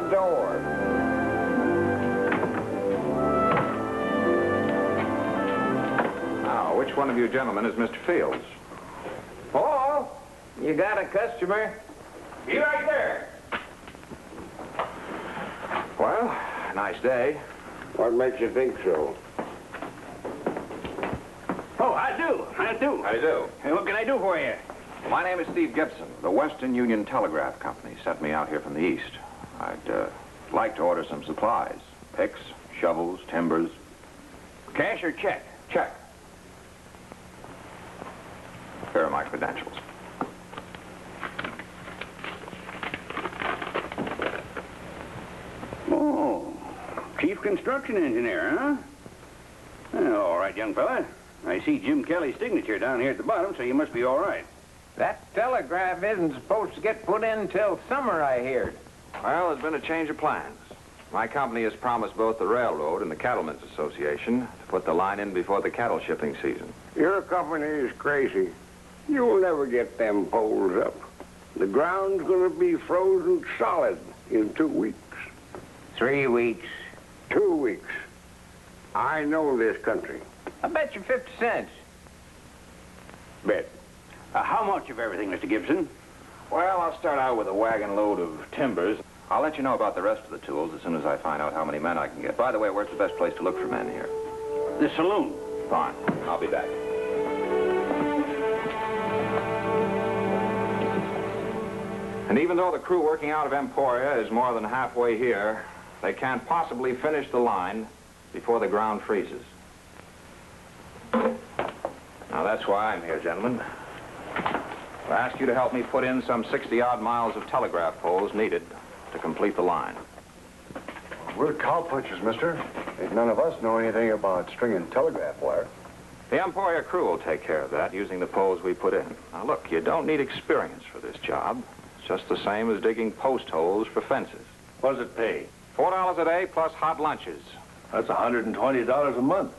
the door. Now, which one of you gentlemen is Mr. Fields? Paul, you got a customer? Be right there. Well, nice day. What makes you think so? Oh, I do. How do you do? Hey, what can I do for you? My name is Steve Gibson. The Western Union Telegraph Company sent me out here from the east. I'd like to order some supplies. Picks, shovels, timbers. Cash or check? Check. Here are my credentials. Oh, chief construction engineer, huh? All right, young fella. I see Jim Kelly's signature down here at the bottom, so you must be all right. That telegraph isn't supposed to get put in till summer, I heard. Well, there's been a change of plans. My company has promised both the railroad and the Cattlemen's Association to put the line in before the cattle shipping season. Your company is crazy. You'll never get them poles up. The ground's gonna be frozen solid in 2 weeks. 3 weeks. 2 weeks. I know this country. I bet you 50 cents. Bet. How much of everything, Mr. Gibson? Well, I'll start out with a wagon load of timbers. I'll let you know about the rest of the tools as soon as I find out how many men I can get. By the way, where's the best place to look for men here? The saloon. Fine. I'll be back. And even though the crew working out of Emporia is more than halfway here, they can't possibly finish the line before the ground freezes. Now, that's why I'm here, gentlemen. I ask you to help me put in some 60-odd miles of telegraph poles needed to complete the line. We're cowpunchers, mister. Ain't none of us know anything about stringing telegraph wire. The Emporia crew will take care of that using the poles we put in. Now, look, you don't need experience for this job. It's just the same as digging post holes for fences. What does it pay? $4 a day plus hot lunches. That's $120 a month.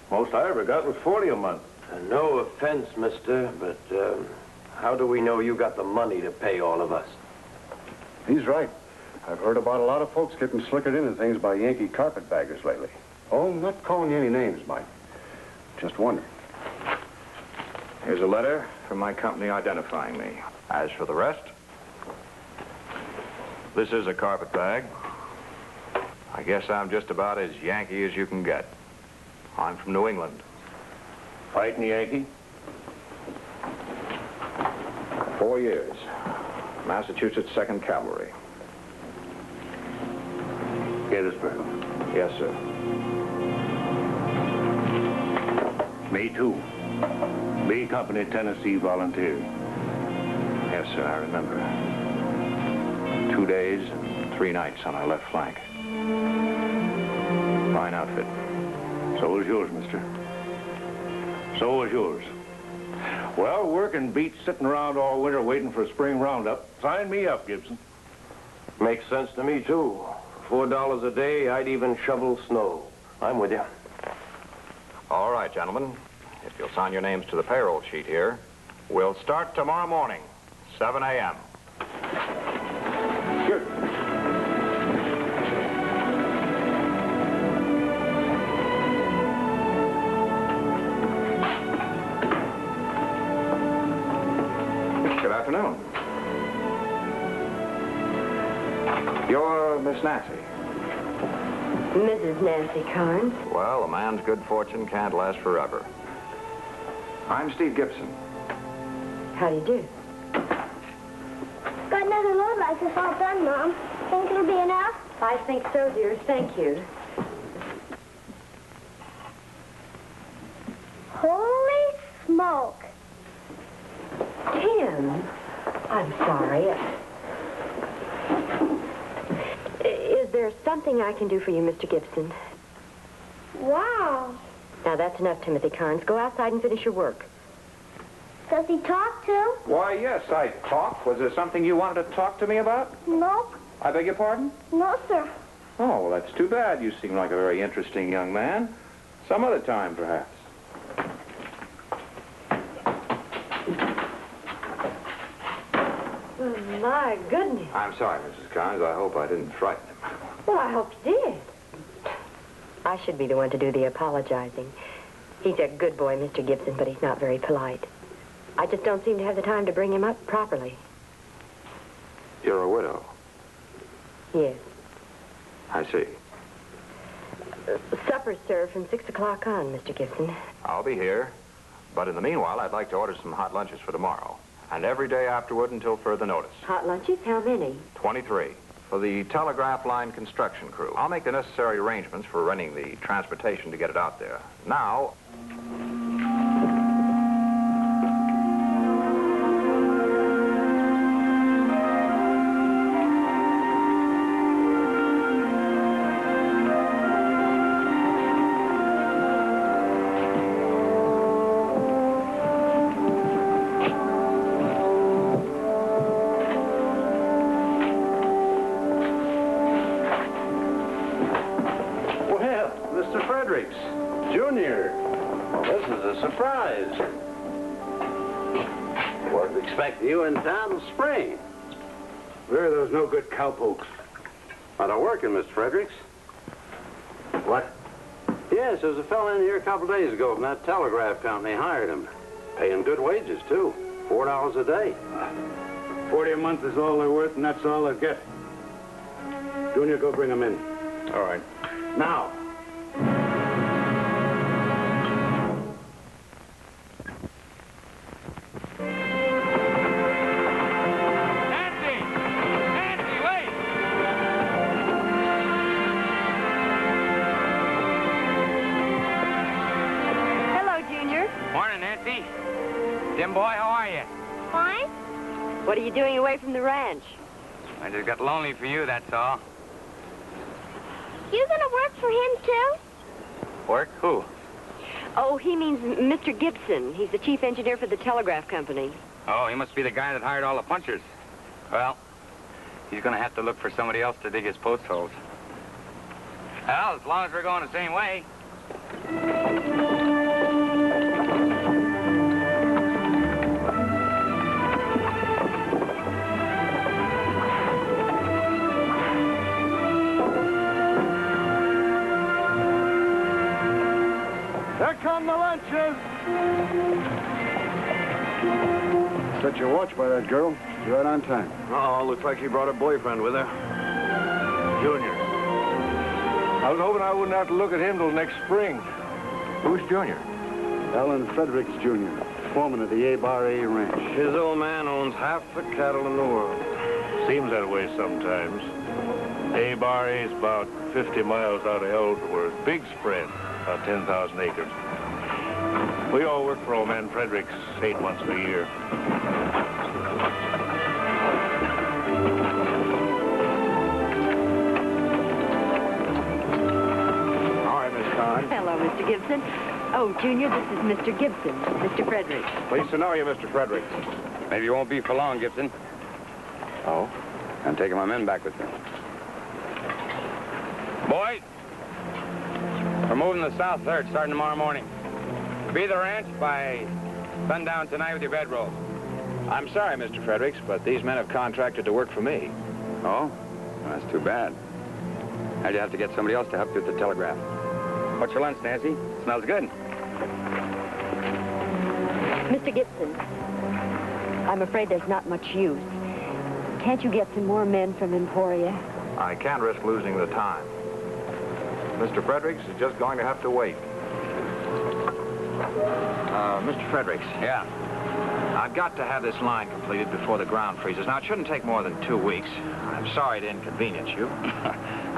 Most I ever got was $40 a month. No offense, mister, but how do we know you got the money to pay all of us? He's right. I've heard about a lot of folks getting slickered into things by Yankee carpetbaggers lately. Oh, I'm not calling you any names, Mike. Just wondering. Here's a letter from my company identifying me. As for the rest, this is a carpetbag. I guess I'm just about as Yankee as you can get. I'm from New England. Fighting Yankee? 4 years. Massachusetts 2nd Cavalry. Gettysburg. Yes, sir. Me too. B Company, Tennessee Volunteers. Yes, sir, I remember. 2 days and 3 nights on our left flank. Fine outfit. So was yours, mister. So was yours. Well, working beats sitting around all winter waiting for a spring roundup. Sign me up, Gibson. Makes sense to me, too. For $4 a day, I'd even shovel snow. I'm with you. All right, gentlemen. If you'll sign your names to the payroll sheet here, we'll start tomorrow morning, 7 a.m. Sure. Good afternoon. You're Miss Nancy. Mrs. Nancy Carnes. Well, a man's good fortune can't last forever. I'm Steve Gibson. How do you do? Got another load like this all done, Mom. Think it'll be enough? I think so, dear. Thank you. Holy smoke. Tim, I'm sorry. Is there something I can do for you, Mr. Gibson? Wow. Now, that's enough, Timothy Carnes. Go outside and finish your work. Does he talk too? Why, yes, I talk. Was there something you wanted to talk to me about? Nope. I beg your pardon? No, sir. Oh, well, that's too bad. You seem like a very interesting young man. Some other time, perhaps. Oh, my, My goodness. I'm sorry, Mrs. Carnes. I hope I didn't frighten him. Well, I hope you did. I should be the one to do the apologizing. He's a good boy, Mr. Gibson, but he's not very polite. I just don't seem to have the time to bring him up properly. You're a widow. Yes. I see. Supper's served from 6 o'clock on, Mr. Gibson. I'll be here. But in the meanwhile, I'd like to order some hot lunches for tomorrow. And every day afterward until further notice. Hot lunches? How many? 23. For the telegraph line construction crew. I'll make the necessary arrangements for renting the transportation to get it out there. Now... Mr. Fredericks, Junior. Well, this is a surprise. Wasn't expecting you in town till spring. Where are those no good cowpokes? Are they working, Mr. Fredericks? What? Yes, there was a fellow in here a couple days ago from that telegraph company. Hired him. Paying good wages, too. $4 a day. 40 a month is all they're worth, and that's all they'll get. Junior, go bring them in. All right. Now. Jim boy, how are you? Fine. What are you doing away from the ranch? I just got lonely for you, that's all. You gonna work for him, too? Work? Who? Oh, he means Mr. Gibson. He's the chief engineer for the telegraph company. Oh, he must be the guy that hired all the punchers. Well, he's gonna have to look for somebody else to dig his post holes. Well, as long as we're going the same way. Here come the lunches! Set your watch by that girl. She's right on time. Oh, looks like she brought her boyfriend with her. Junior. I was hoping I wouldn't have to look at him till next spring. Who's Junior? Alan Fredericks, Jr., foreman of the A-Bar A ranch. His old man owns half the cattle in the world. Seems that way sometimes. A-Bar A is about 50 miles out of Ellsworth. Big spread, about 10,000 acres. We all work for old man Fredericks 8 months a year. All right, Miss Carnes. Hello, Mr. Gibson. Oh, Junior, this is Mr. Gibson, Mr. Fredericks. Pleased to know you, Mr. Fredericks. Maybe you won't be for long, Gibson. Oh? I'm taking my men back with me. Boys, we're moving the south third starting tomorrow morning. Be the ranch by sundown tonight with your bedrolls. I'm sorry, Mr. Fredericks, but these men have contracted to work for me. Oh? Well, that's too bad. How'd you have to get somebody else to help you with the telegraph? What's your lunch, Nancy? Smells good. Mr. Gibson, I'm afraid there's not much use. Can't you get some more men from Emporia? I can't risk losing the time. Mr. Fredericks is just going to have to wait. Mr. Fredericks. Yeah. I've got to have this line completed before the ground freezes. Now, it shouldn't take more than 2 weeks. I'm sorry to inconvenience you.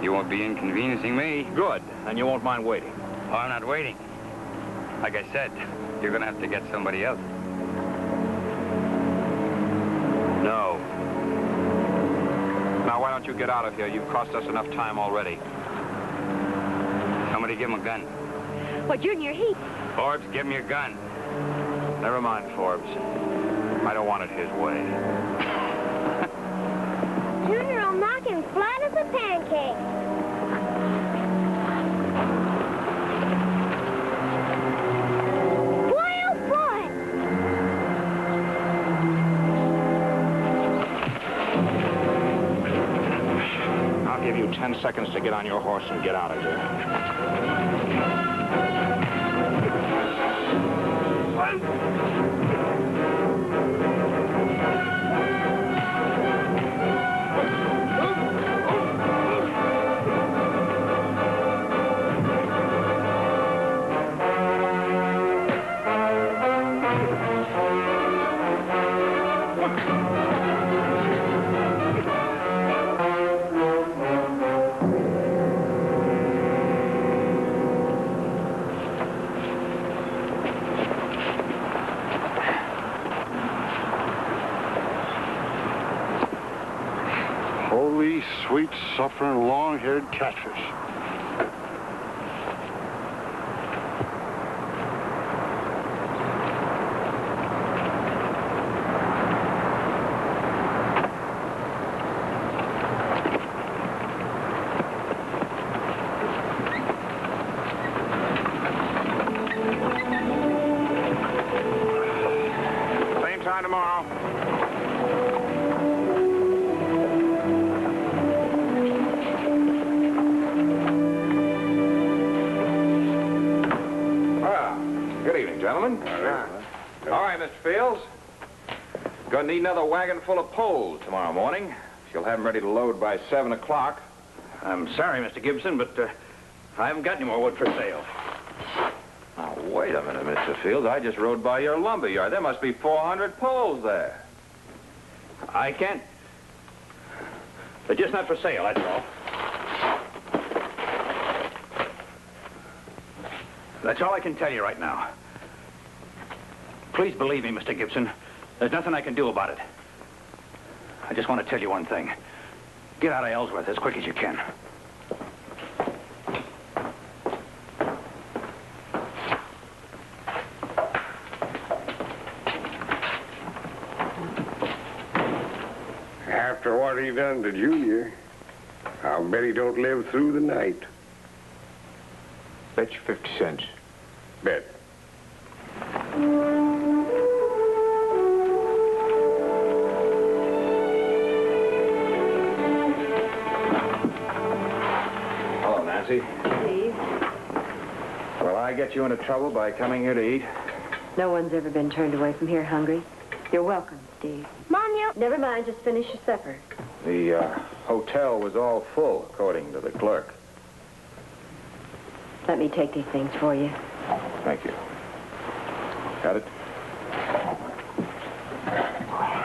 You won't be inconveniencing me. Good. Then you won't mind waiting. Oh, I'm not waiting. Like I said, you're going to have to get somebody else. No. Now, why don't you get out of here? You've cost us enough time already. Somebody give him a gun. Well, Junior, he... Forbes, give him your gun. Never mind, Forbes. I don't want it his way. Junior will knock him flat as a pancake. Boy, oh boy! give you 10 seconds to get on your horse and get out of here. Holy, sweet, suffering, long-haired catfish. Same time tomorrow. Good evening, gentlemen. All right, Mr. Fields. Gonna need another wagon full of poles tomorrow morning. You'll have them ready to load by 7 o'clock. I'm sorry, Mr. Gibson, but I haven't got any more wood for sale. Now, wait a minute, Mr. Fields. I just rode by your lumber yard. There must be 400 poles there. I can't. They're just not for sale, that's all. That's all I can tell you right now. Please believe me, Mr. Gibson. There's nothing I can do about it. I just want to tell you one thing. Get out of Ellsworth as quick as you can. After what he done to Junior, I'll bet he don't live through the night. Bet you 50 cents. Bet. Hello, Nancy. Steve, Will I get you into trouble by coming here to eat? no one's ever been turned away from here hungry. You're welcome, Steve. Mom, you... Never mind, just finish your supper. The hotel was all full, according to the clerk. Let me take these things for you. Thank you. Got it?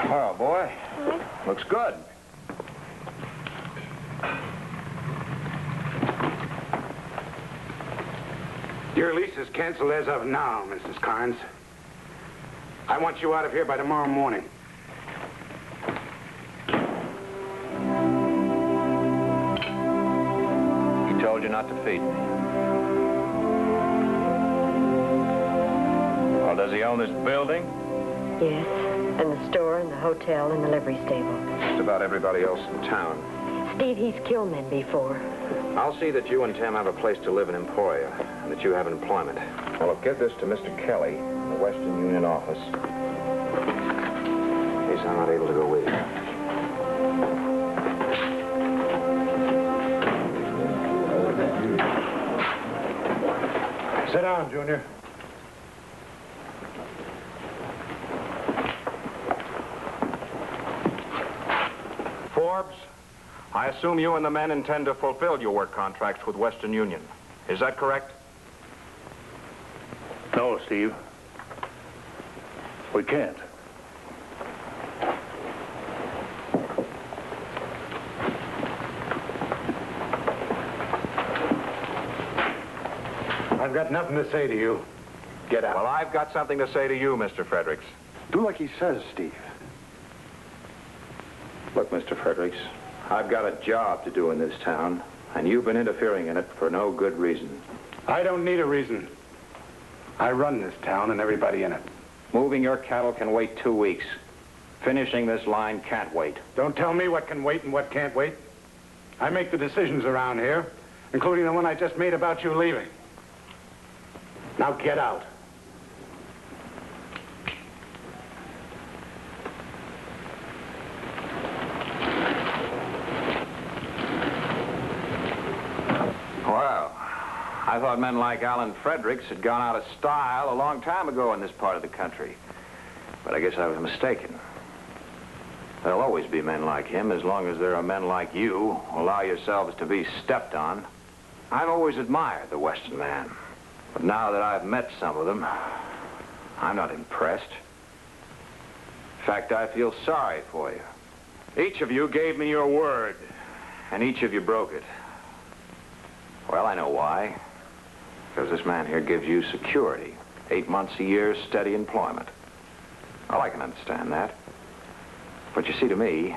Oh, boy. Looks good. Your lease is canceled as of now, Mrs. Carnes. I want you out of here by tomorrow morning. He told you not to feed me. Well, does he own this building? Yes, and the store and the hotel and the livery stable. Just about everybody else in town. Steve, he's killed men before. I'll see that you and Tim have a place to live in Emporia, and that you have employment. Well, I'll get this to Mr. Kelly in the Western Union office. In case I'm not able to go with you. Sit down, Junior. Forbes, I assume you and the men intend to fulfill your work contracts with Western Union. Is that correct? No, Steve. We can't. I've got nothing to say to you. Get out. Well, I've got something to say to you, Mr. Fredericks. Do like he says, Steve. Look, Mr. Fredericks, I've got a job to do in this town, and you've been interfering in it for no good reason. I don't need a reason. I run this town and everybody in it. Moving your cattle can wait 2 weeks. Finishing this line can't wait. Don't tell me what can wait and what can't wait. I make the decisions around here, including the one I just made about you leaving. Now get out. I thought men like Alan Fredericks had gone out of style a long time ago in this part of the country. But I guess I was mistaken. There'll always be men like him as long as there are men like you who allow yourselves to be stepped on. I've always admired the Western man. But now that I've met some of them, I'm not impressed. In fact, I feel sorry for you. Each of you gave me your word, and each of you broke it. Well, I know why. Because this man here gives you security. 8 months a year, steady employment. Well, I can understand that. But you see, to me,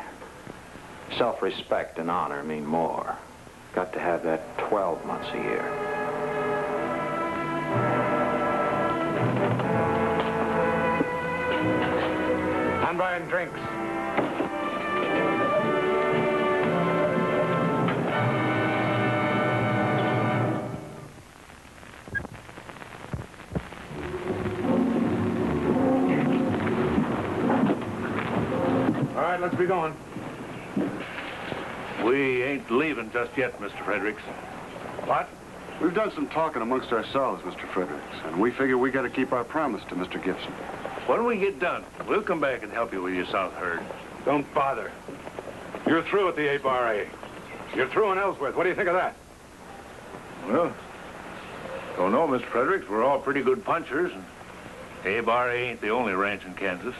self-respect and honor mean more. Got to have that 12 months a year. I'm buying drinks. All right, let's be going. We ain't leaving just yet, Mr. Fredericks. What? We've done some talking amongst ourselves, Mr. Fredericks, and we figure we got to keep our promise to Mr. Gibson. When we get done, we'll come back and help you with your south herd. Don't bother. You're through with the A-Bar A. You're through in Ellsworth. What do you think of that? Well, don't know, Mr. Fredericks. We're all pretty good punchers, and A-Bar A ain't the only ranch in Kansas.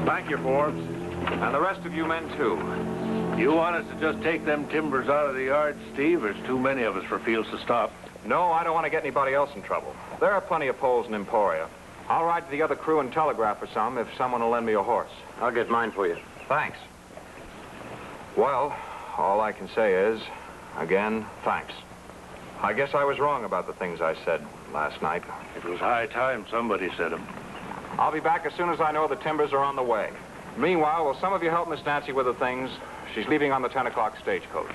Thank you, Forbes. And the rest of you men, too. You want us to just take them timbers out of the yard, Steve? There's too many of us for Fields to stop. No, I don't want to get anybody else in trouble. There are plenty of poles in Emporia. I'll ride to the other crew and telegraph for some if someone will lend me a horse. I'll get mine for you. Thanks. Well, all I can say is, again, thanks. I guess I was wrong about the things I said last night. It was high time somebody said them. I'll be back as soon as I know the timbers are on the way. Meanwhile, will some of you help Miss Nancy with the things? She's leaving on the 10 o'clock stagecoach.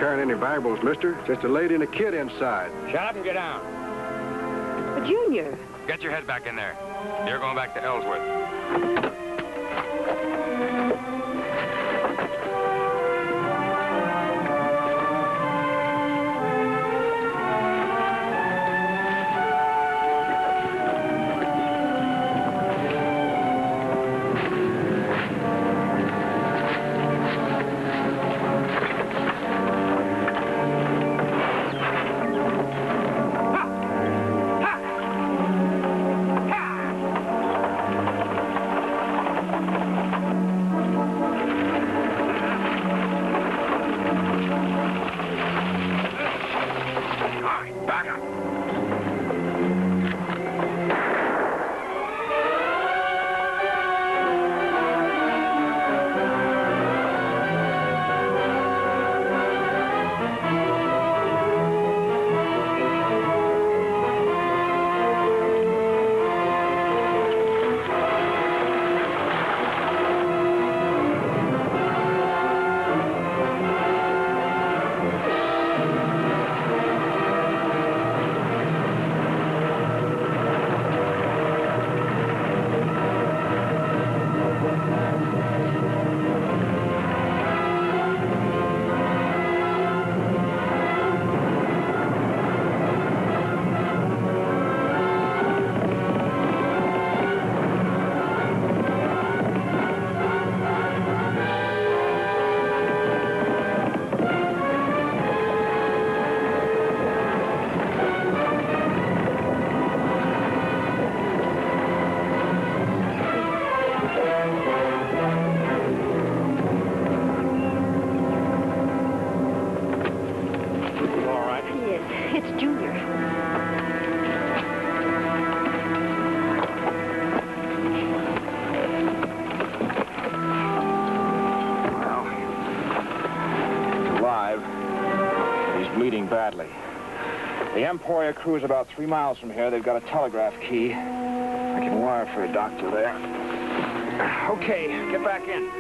Any valuables, mister. Just a lady and a kid inside. Shut up and get down. Junior. Get your head back in there. You're going back to Ellsworth. The Emporia crew's about 3 miles from here. They've got a telegraph key. I can wire for a doctor there. Okay, get back in.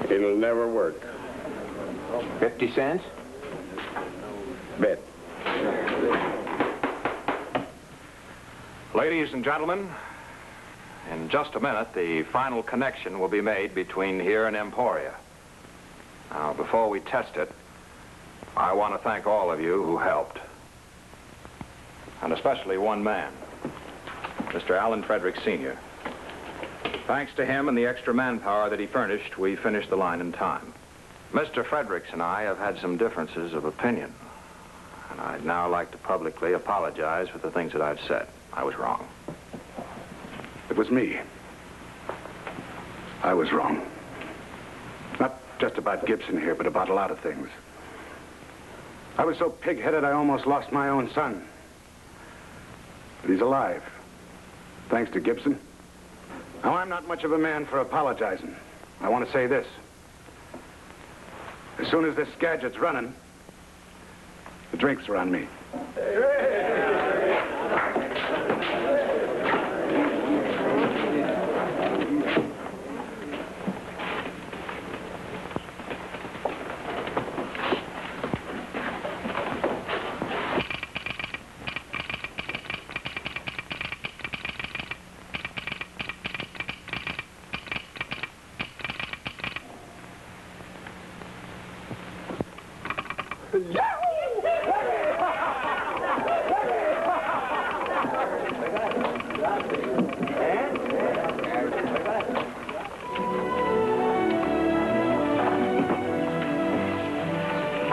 It'll never work. 50 cents? Bet. Ladies and gentlemen, in just a minute, the final connection will be made between here and Emporia. Now, before we test it, I want to thank all of you who helped. And especially one man, Mr. Alan Frederick, Sr. Thanks to him and the extra manpower that he furnished, we finished the line in time. Mr. Fredericks and I have had some differences of opinion, and I'd now like to publicly apologize for the things that I've said. I was wrong. It was me. I was wrong. Not just about Gibson here, but about a lot of things. I was so pig-headed I almost lost my own son. But he's alive, thanks to Gibson. Now, I'm not much of a man for apologizing. I want to say this. As soon as this gadget's running, the drinks are on me.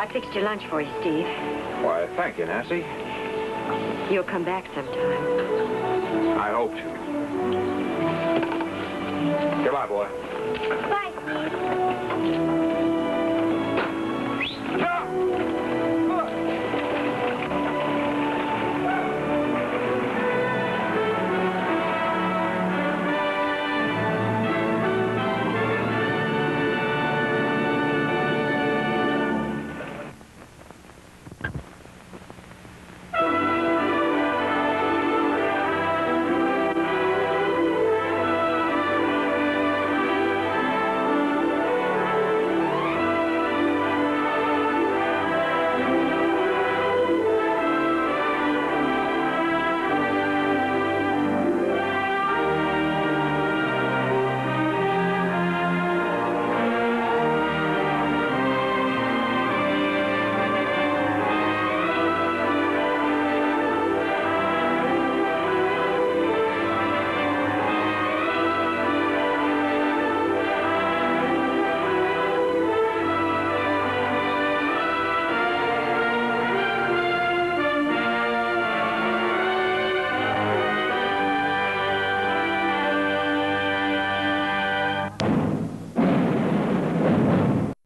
I fixed your lunch for you, Steve. Why, thank you, Nancy. You'll come back sometime. I hope to. Goodbye, boy. Bye.